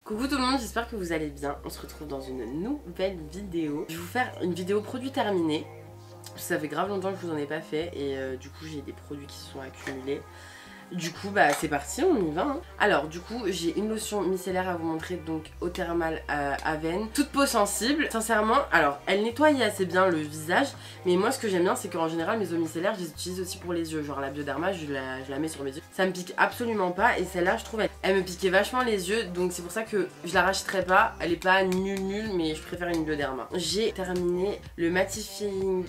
Coucou tout le monde, j'espère que vous allez bien. On se retrouve dans une nouvelle vidéo. Je vais vous faire une vidéo produit terminé. Ça fait grave longtemps que je vous en ai pas fait et du coup j'ai des produits qui se sont accumulés. Du coup bah c'est parti, on y va hein. Alors du coup j'ai une lotion micellaire à vous montrer, donc eau thermale Aven, toute peau sensible. Sincèrement, alors elle nettoie assez bien le visage, mais moi ce que j'aime bien c'est qu'en général mes eaux micellaires je les utilise aussi pour les yeux. Genre la Bioderma je la mets sur mes yeux, ça me pique absolument pas, et celle-là je trouve elle me piquait vachement les yeux, donc c'est pour ça que je la rachèterai pas. Elle est pas nulle mais je préfère une Bioderma. J'ai terminé le Mattifying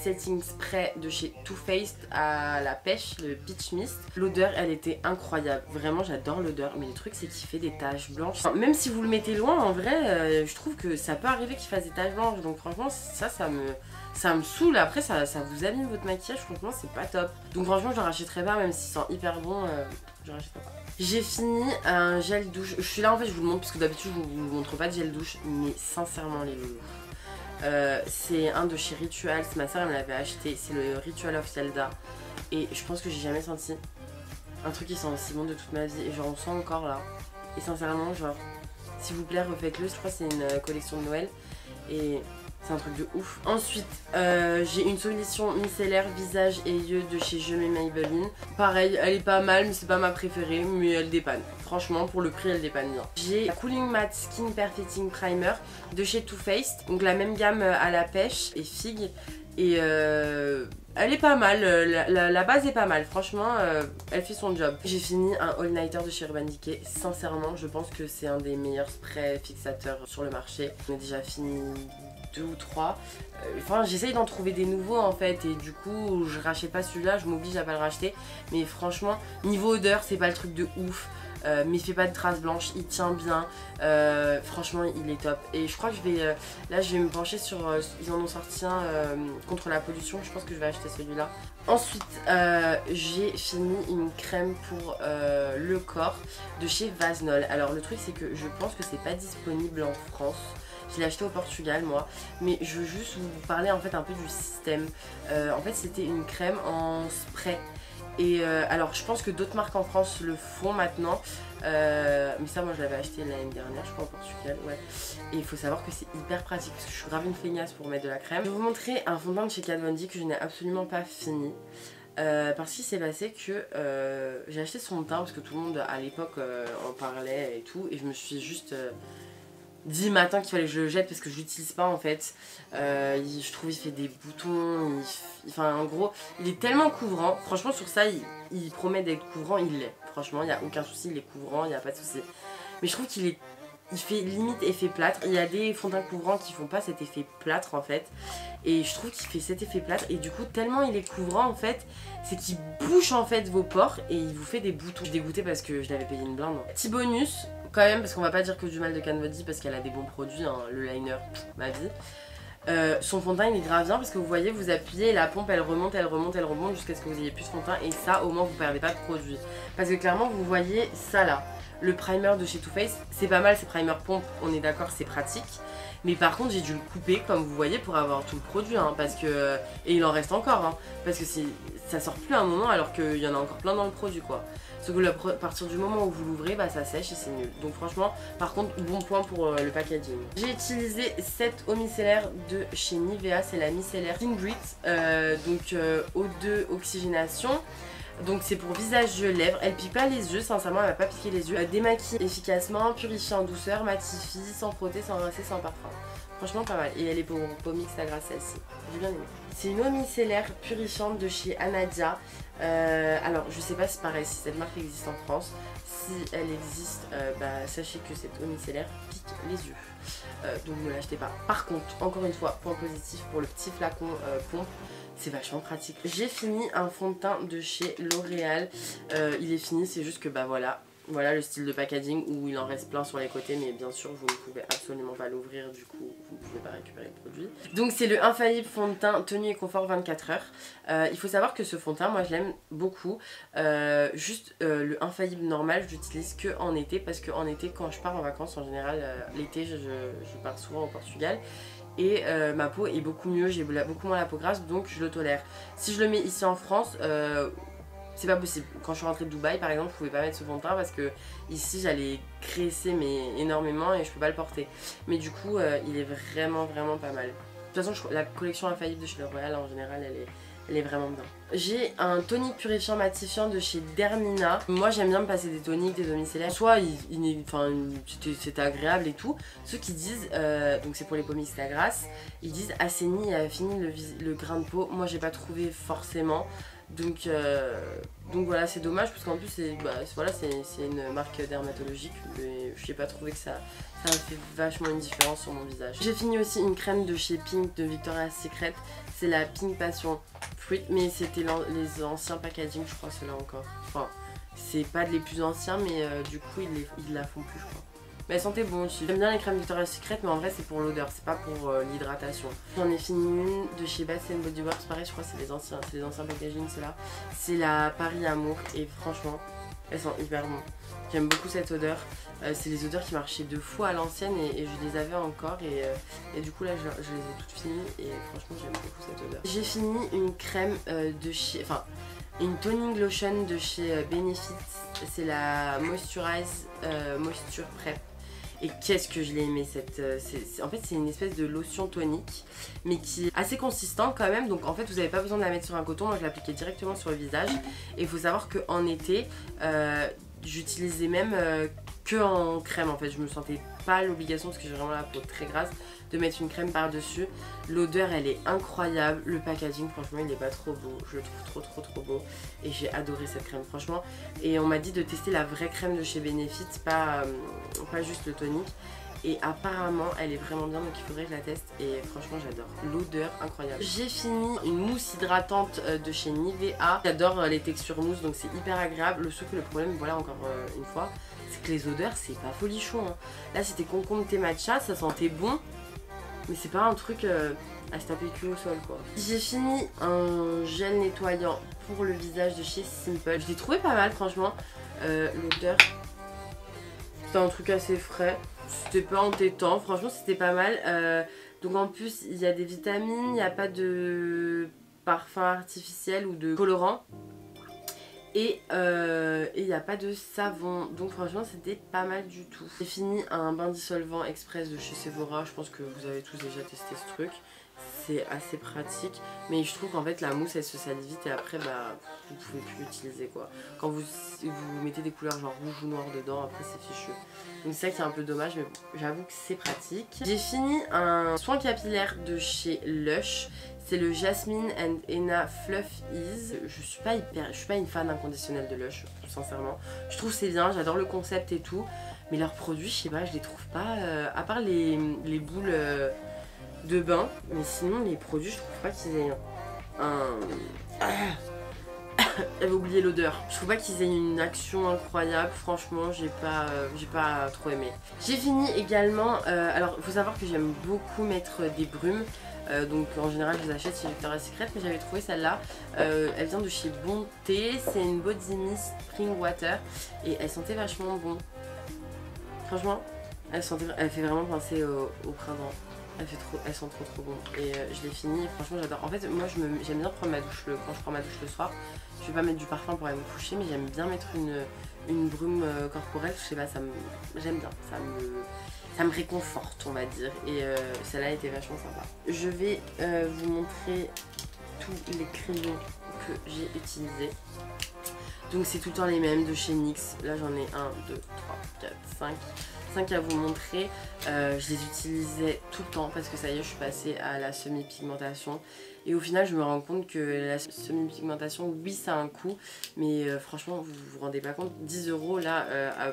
Setting Spray de chez Too Faced à la pêche, le Peach Mist. L'odeur elle était incroyable, vraiment j'adore l'odeur, mais le truc c'est qu'il fait des taches blanches. Enfin, même si vous le mettez loin, en vrai je trouve que ça peut arriver qu'il fasse des taches blanches, donc franchement ça me saoule. Après ça vous abîme votre maquillage, franchement c'est pas top. Donc franchement je le rachèterai pas, même s'il sent hyper bon, je le rachèterai pas. J'ai fini un gel douche, je suis là en fait je vous le montre parce que d'habitude je vous montre pas de gel douche, mais sincèrement les loulous. C'est un de chez Rituals, ma soeur me l'avait acheté, c'est le Ritual of Zelda. Et je pense que j'ai jamais senti un truc qui sent aussi bon de toute ma vie, et genre on sent encore là. Et sincèrement genre, s'il vous plaît refaites-le, je crois que c'est une collection de Noël. Et c'est un truc de ouf. Ensuite, j'ai une solution micellaire visage et yeux de chez Je mets Maybelline. Pareil, elle est pas mal, mais c'est pas ma préférée, mais elle dépanne. Franchement, pour le prix, elle dépanne bien. J'ai la Cooling Matte Skin Perfecting Primer de chez Too Faced. Donc la même gamme à la pêche et figue. Et elle est pas mal, la base est pas mal, franchement elle fait son job. J'ai fini un All Nighter de chez Urban Decay. Sincèrement je pense que c'est un des meilleurs sprays fixateurs sur le marché. On a déjà fini 2 ou 3. Enfin j'essaye d'en trouver des nouveaux en fait, et du coup je rachète pas celui-là, je m'oblige à pas le racheter. Mais franchement niveau odeur c'est pas le truc de ouf. Mais il fait pas de traces blanches, il tient bien, franchement il est top. Et je crois que je vais, là je vais me pencher sur, ils en ont sorti un contre la pollution, je pense que je vais acheter celui-là. Ensuite j'ai fini une crème pour le corps de chez Vaznol. Alors le truc c'est que je pense que c'est pas disponible en France. Je l'ai acheté au Portugal moi, mais je veux juste vous parler en fait un peu du système. En fait c'était une crème en spray. Et alors je pense que d'autres marques en France le font maintenant, mais ça moi je l'avais acheté l'année dernière je crois au Portugal, ouais. Et il faut savoir que c'est hyper pratique parce que je suis grave une feignasse pour mettre de la crème. Je vais vous montrer un fond de teint de chez Kat Von D que je n'ai absolument pas fini. Parce qu'il s'est passé que j'ai acheté ce fond de teint parce que tout le monde à l'époque en parlait et tout, et je me suis juste dit matin qu'il fallait que je le jette parce que je l'utilise pas en fait. Je trouve il fait des boutons, enfin en gros il est tellement couvrant. Franchement sur ça il promet d'être couvrant, il l'est. Franchement il n'y a aucun souci, il est couvrant, il n'y a pas de souci. Mais je trouve qu'il fait limite effet plâtre. Il y a des fonds de teint couvrants qui font pas cet effet plâtre en fait. Et je trouve qu'il fait cet effet plâtre, et du coup tellement il est couvrant en fait, c'est qu'il bouche en fait vos pores et il vous fait des boutons. Je suis dégoûtée parce que je l'avais payé une blinde. Petit bonus quand même, parce qu'on va pas dire que du mal de Kat Von D parce qu'elle a des bons produits, hein. Le liner, ma vie. Son fond de teint il est grave bien parce que vous voyez, vous appuyez et la pompe elle remonte jusqu'à ce que vous ayez plus de fond de teint, et ça au moins vous perdez pas de produit. Parce que clairement vous voyez ça là, le primer de chez Too Faced, c'est pas mal, c'est primer pompe, on est d'accord, c'est pratique. Mais par contre j'ai dû le couper comme vous voyez pour avoir tout le produit, hein, parce que, et il en reste encore, hein, parce que ça sort plus à un moment alors qu'il y en a encore plein dans le produit quoi. Sauf que à partir du moment où vous l'ouvrez, bah ça sèche et c'est nul. Donc franchement, par contre, bon point pour le packaging. J'ai utilisé cette eau micellaire de chez Nivea, c'est la micellaire Skin Grit, donc eau de oxygénation. Donc c'est pour visage, lèvres, elle pique pas les yeux, sincèrement elle va pas piquer les yeux. Démaquille efficacement, purifie en douceur, matifie, sans frotter, sans rincer, sans parfum. Franchement pas mal. Et elle est pour mixte grâce celle-ci. J'ai bien aimé. C'est une eau micellaire purifiante de chez Anadia. Alors je sais pas si pareil, si cette marque existe en France. Si elle existe, bah, sachez que cette eau micellaire pique les yeux. Donc ne l'achetez pas. Par contre, encore une fois, point positif pour le petit flacon pompe. C'est vachement pratique. J'ai fini un fond de teint de chez L'Oréal. Il est fini, c'est juste que bah voilà. Voilà le style de packaging où il en reste plein sur les côtés, mais bien sûr vous ne pouvez absolument pas l'ouvrir, du coup vous ne pouvez pas récupérer le produit. Donc c'est le Infaillible fond de teint tenue et confort 24 heures. Il faut savoir que ce fond de teint moi je l'aime beaucoup. Juste le Infaillible normal je l'utilise que en été, parce que en été quand je pars en vacances en général, l'été je pars souvent au Portugal. Et ma peau est beaucoup mieux, j'ai beaucoup moins la peau grasse, donc je le tolère. Si je le mets ici en France, c'est pas possible. Quand je suis rentrée de Dubaï par exemple, je pouvais pas mettre ce fond de teint parce que ici j'allais graisser mais énormément et je peux pas le porter. Mais du coup il est vraiment pas mal. De toute façon la collection infaillible de chez L'Oréal en général elle est vraiment bien. J'ai un tonique purifiant matifiant de chez Dermina. Moi j'aime bien me passer des toniques, des demi-cellulaires. Soit c'était agréable et tout. Ceux qui disent, donc c'est pour les peaux mixtes à grasse, ils disent assainit et affinit le grain de peau. Moi j'ai pas trouvé forcément. Donc voilà, c'est dommage parce qu'en plus c'est une marque dermatologique. Mais j'ai pas trouvé que ça a fait vachement une différence sur mon visage. J'ai fini aussi une crème de chez Pink de Victoria's Secret. C'est la Pink Passion Fruit, mais c'était les anciens packaging, je crois, ceux-là encore. Enfin, c'est pas les plus anciens, mais du coup, ils la font plus, je crois. Mais elles sentaient bon aussi. J'aime bien les crèmes Victoria's Secret, mais en vrai, c'est pour l'odeur, c'est pas pour l'hydratation. J'en ai fini une de chez Bath & Body Works, pareil, je crois que c'est les anciens packaging, ceux-là. C'est la Paris Amour, et franchement, elles sont hyper bonnes. J'aime beaucoup cette odeur. C'est les odeurs qui marchaient de fou à l'ancienne et je les avais encore et du coup là je les ai toutes finies et franchement j'aime beaucoup cette odeur. J'ai fini une crème de chez, enfin une toning lotion de chez Benefit, c'est la Moisturize Moisture Prep. Et qu'est-ce que je l'ai aimé cette... en fait c'est une espèce de lotion tonique mais qui est assez consistant quand même. Donc en fait vous n'avez pas besoin de la mettre sur un coton, moi je l'appliquais directement sur le visage. Et il faut savoir qu'en été j'utilisais même que en crème en fait. Je me sentais pas l'obligation parce que j'ai vraiment la peau très grasse de mettre une crème par dessus. L'odeur elle est incroyable, le packaging franchement il est pas trop beau, je le trouve trop beau et j'ai adoré cette crème franchement. Et on m'a dit de tester la vraie crème de chez Benefit, pas juste le tonique. Et apparemment elle est vraiment bien, donc il faudrait que je la teste et franchement j'adore. L'odeur incroyable. J'ai fini une mousse hydratante de chez Nivea. J'adore les textures mousse donc c'est hyper agréable. Le problème, voilà encore une fois, c'est que les odeurs c'est pas folichon hein. Là c'était concombre thé matcha, ça sentait bon. Mais c'est pas un truc à se taper le cul au sol quoi. J'ai fini un gel nettoyant pour le visage de chez Simple. Je l'ai trouvé pas mal franchement. L'odeur, c'était un truc assez frais. C'était pas entêtant, franchement c'était pas mal. Donc en plus il y a des vitamines, il n'y a pas de parfum artificiel ou de colorant. Et il n'y a pas de savon, donc franchement c'était pas mal du tout. J'ai fini un bain dissolvant express de chez Sephora, je pense que vous avez tous déjà testé ce truc. C'est assez pratique, mais je trouve qu'en fait la mousse elle se salit vite et après bah vous pouvez plus l'utiliser quoi. Quand vous mettez des couleurs genre rouge ou noir dedans, après c'est fichu. Donc c'est ça qui est un peu dommage, mais bon, j'avoue que c'est pratique. J'ai fini un soin capillaire de chez Lush. C'est le Jasmine and Henna Fluff Ease. Je suis pas une fan inconditionnelle de Lush, sincèrement. Je trouve c'est bien, j'adore le concept et tout. Mais leurs produits, je sais pas, je les trouve pas... à part les boules de bain. Mais sinon, les produits, je trouve pas qu'ils aient j'avais oublié l'odeur. Je trouve pas qu'ils aient une action incroyable. Franchement, j'ai pas trop aimé. J'ai fini également... alors, il faut savoir que j'aime beaucoup mettre des brumes. Donc en général je les achète chez Victoria's Secret, mais j'avais trouvé celle-là. Elle vient de chez Bonté, c'est une Body Mist Spring Water et elle sentait vachement bon. Franchement, elle fait vraiment penser au printemps. Elle sent trop bon. Et je l'ai fini, franchement j'adore. En fait moi j'aime bien prendre ma douche quand je prends ma douche le soir. Je vais pas mettre du parfum pour aller me coucher, mais j'aime bien mettre une brume corporelle. Je sais pas, j'aime bien, ça me réconforte on va dire. Et celle-là était vachement sympa. Je vais vous montrer tous les crayons que j'ai utilisés. Donc c'est tout le temps les mêmes de chez NYX. Là j'en ai 1, 2, 3, 4, 5 à vous montrer. Je les utilisais tout le temps parce que ça y est je suis passée à la semi-pigmentation. Et au final je me rends compte que la semi-pigmentation, oui ça a un coût. Mais franchement vous vous rendez pas compte, 10 € là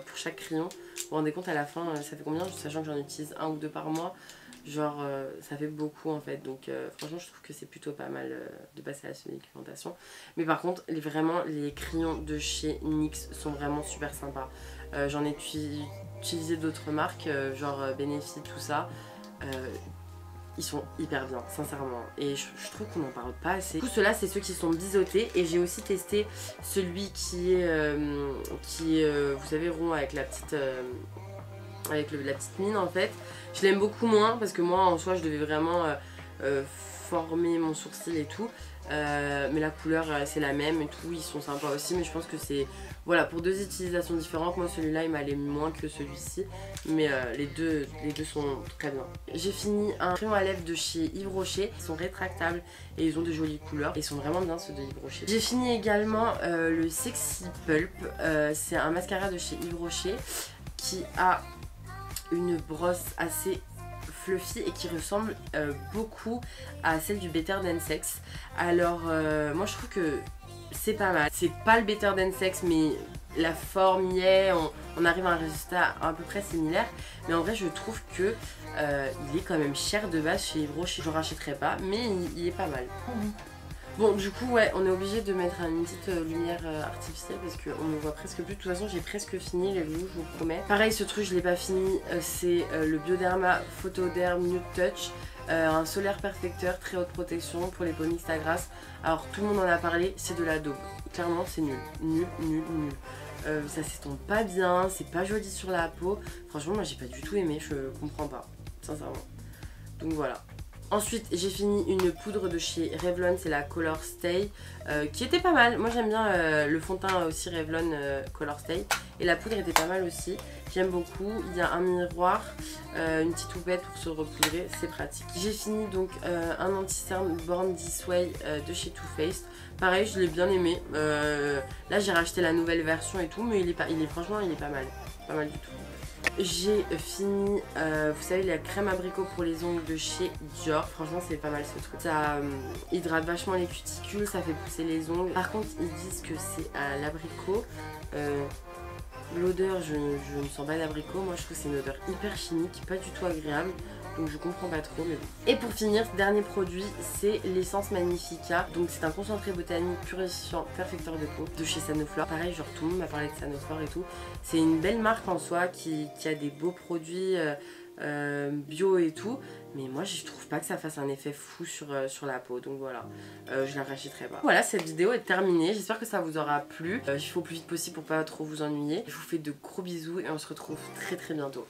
pour chaque crayon. Vous vous rendez compte à la fin ça fait combien, sachant que j'en utilise 1 ou 2 par mois. Genre ça fait beaucoup en fait, donc franchement je trouve que c'est plutôt pas mal de passer à la semi-pigmentation. Mais par contre vraiment les crayons de chez NYX sont vraiment super sympas. J'en ai utilisé d'autres marques genre Benefit, tout ça. Ils sont hyper bien, sincèrement. Et je trouve qu'on n'en parle pas assez. Du coup, ceux-là, c'est ceux qui sont biseautés. Et j'ai aussi testé celui qui est, vous savez, rond avec la petite... la petite mine en fait. Je l'aime beaucoup moins parce que moi en soi je devais vraiment former mon sourcil et tout. mais la couleur c'est la même et tout, ils sont sympas aussi, mais je pense que c'est voilà pour deux utilisations différentes. Moi celui-là il m'allait moins que celui-ci, mais les deux sont très bien. J'ai fini un crayon à lèvres de chez Yves Rocher, ils sont rétractables et ils ont de jolies couleurs et ils sont vraiment bien ceux de Yves Rocher. J'ai fini également le Sexy Pulp, c'est un mascara de chez Yves Rocher qui a une brosse assez fluffy et qui ressemble beaucoup à celle du Better Than Sex. Alors moi je trouve que c'est pas mal, c'est pas le Better Than Sex mais la forme y est, on arrive à un résultat à peu près similaire, mais en vrai je trouve que il est quand même cher de base chez Yves Rocher, je rachèterai pas mais il est pas mal. Bon du coup ouais, on est obligé de mettre une petite lumière artificielle parce qu'on ne voit presque plus. De toute façon j'ai presque fini les loups, je vous promets. Pareil ce truc je l'ai pas fini, c'est le Bioderma Photoderm Nude Touch. Un solaire perfecteur, très haute protection pour les peaux mixtes à grasse. Alors tout le monde en a parlé, c'est de la daube. Clairement c'est nul, nul, nul, nul. Ça s'estompe pas bien, c'est pas joli sur la peau. Franchement moi j'ai pas du tout aimé, je comprends pas, sincèrement. Donc voilà. Ensuite j'ai fini une poudre de chez Revlon, c'est la Color Stay, qui était pas mal. Moi j'aime bien le fond de teint aussi Revlon Color Stay. Et la poudre était pas mal aussi, j'aime beaucoup. Il y a un miroir, une petite houppette pour se repoudrer, c'est pratique. J'ai fini donc un anti-cerne Born This Way de chez Too Faced. Pareil je l'ai bien aimé, là j'ai racheté la nouvelle version et tout, mais franchement il est pas mal, pas mal du tout. J'ai fini, vous savez, la crème abricot pour les ongles de chez Dior. Franchement c'est pas mal ce truc. Ça hydrate vachement les cuticules, ça fait pousser les ongles. Par contre ils disent que c'est à l'abricot. L'odeur je ne sens pas d'abricot. Moi je trouve que c'est une odeur hyper chimique, pas du tout agréable. Donc je comprends pas trop mais bon. Et pour finir, dernier produit, c'est l'essence Magnifica. Donc c'est un concentré botanique purifiant perfecteur de peau de chez Sanoflore. Pareil, genre tout le monde m'a parlé de Sanoflore et tout. C'est une belle marque en soi qui a des beaux produits bio et tout. Mais moi je trouve pas que ça fasse un effet fou sur la peau. Donc voilà, je la rachèterai pas. Voilà, cette vidéo est terminée. J'espère que ça vous aura plu. Je fais au plus vite possible pour pas trop vous ennuyer. Je vous fais de gros bisous et on se retrouve très très bientôt.